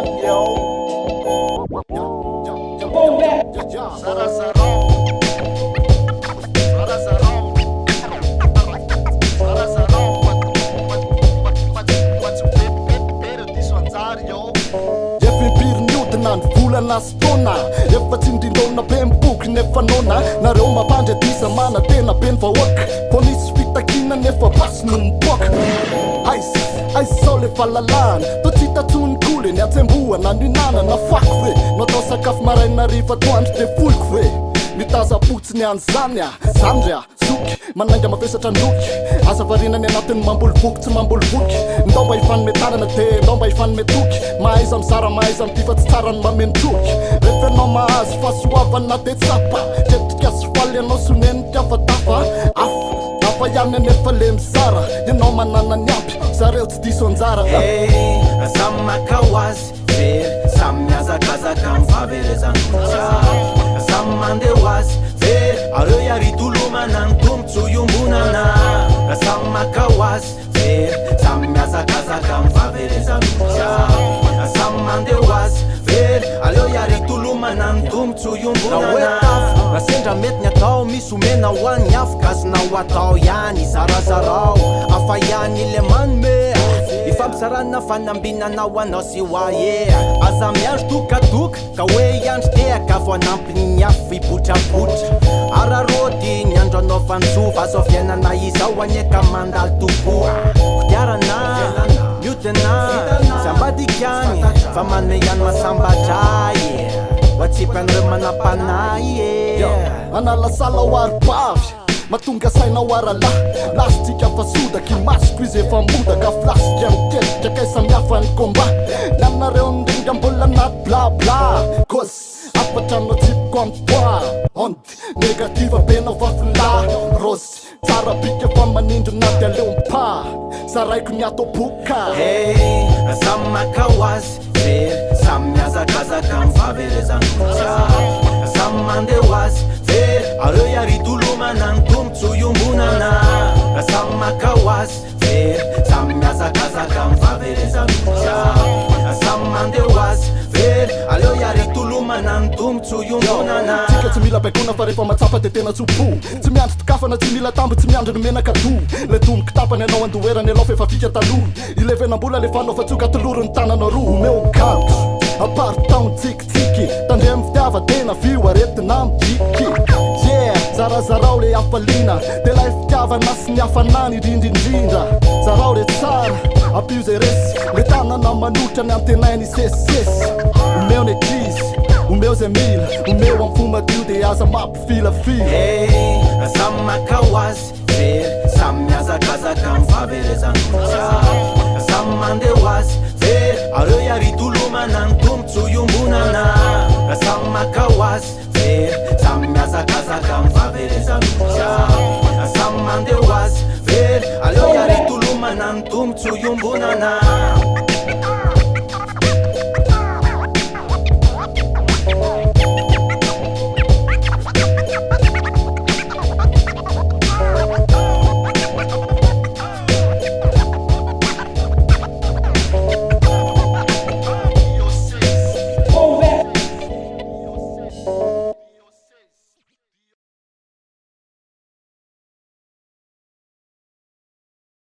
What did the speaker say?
one, yo. Volana stona efa tsy indrindrona be miboky nefa nona nareo mampandry adisa mana tena be ny vahoaka fa misy fitakina nefa basy no miboaka aizy sao le fahalalahana to tsy hitatsony koly ny atsembohana no inanana fako ve no atao sakafo maraina rifa toandro de foliko ve mitazapotsiny an'zany a zandry a soky manainga mavesatra ndoky asa varinany anatin'ny mambolovoky tsy mambolovoky ndao mba hifanmetanana de ndao mba hifanmetoky mahaiza mizara mahaiza mitifa tsy tsara ny mamentroky refenao mahazo fahasoavana de tsapa ketrika sy faly anao sonenika fa tafa afa ihany anefa le mizara ianao manana ny ampy zareo tsy diso anjara samy makao azy very samy miazakazaka mifaverezankotra samy mandeho azy very areo iaritolomana ny tombotsy iombonana samy makao azy very samy miazakazaka mifaverezankotra samy mandeho azy very aleo iaritolomana ny tombotsy iombonana rasendra mety ny atao misy omena hoan'ny afaka azona ho atao ihany zarazarao afa ihany le manome ifampizarana fanambinanao anao sy hoa aza miandro tokadoka ka hoe iandro teaka vo anampiny afo ibotrabotra ararody ny andro anao fantsova azao fiainana izao anyeka mandalo tokoa kodiarana miodina sy ambadikany fa manome ihany masambatra oatsipan'ireo manam-panay analasala ho aribavy matonga sainao arala lasitsika fa sodaky masoko izy efa modaka flasika miketrika kay samihafa ny komba nanareo ndringa mbola anaty blabla cause apatrano tsipiko amy toa ondy negativa benao vafila rosy tsara bika fa manindro naty aleompa saraiko ny atao boka samy makao azy very samy miazakazaka mifaverezankotra samy mandeho azy very areo iaritolomana ny tombotsy iombonana samy makao azy very samy miazakazaka mifaverezankotra samy mandeho azy very aleo iaritolomana ny tombotsy iombonana tsika tsy mila baikona fa rehefa matsapa de tena tsopo tsy miandro tokafana tsy mila tambo tsy miandro ny menaka do le tomboky tapany anao andoherany anao fa efa fika taloha ilevenambola le fanao fa tsoka toloro ny tananao roa omeo gago apartaony tsikitsiky tandre amy fitiava tena vio aretina midiky zarazarao le afalina de lay fitiavana sy ny hafanany indrindrindrindra zarao re tsara apio zay resy le tanana manotra ny antenainy sesisesy omeo ny eglizy omeo zay mila omeo amy fomadio de aza mampifilafila samy makao azy very samy miazakazaka mifaverezankotra samy mandeho azy very areo iaritolomana ny tombotsy iombonana samy makao azy very samy miazakazaka mifaverezankotra samy mandeho azy very aleo iaritolomana ny tombotsy iombonana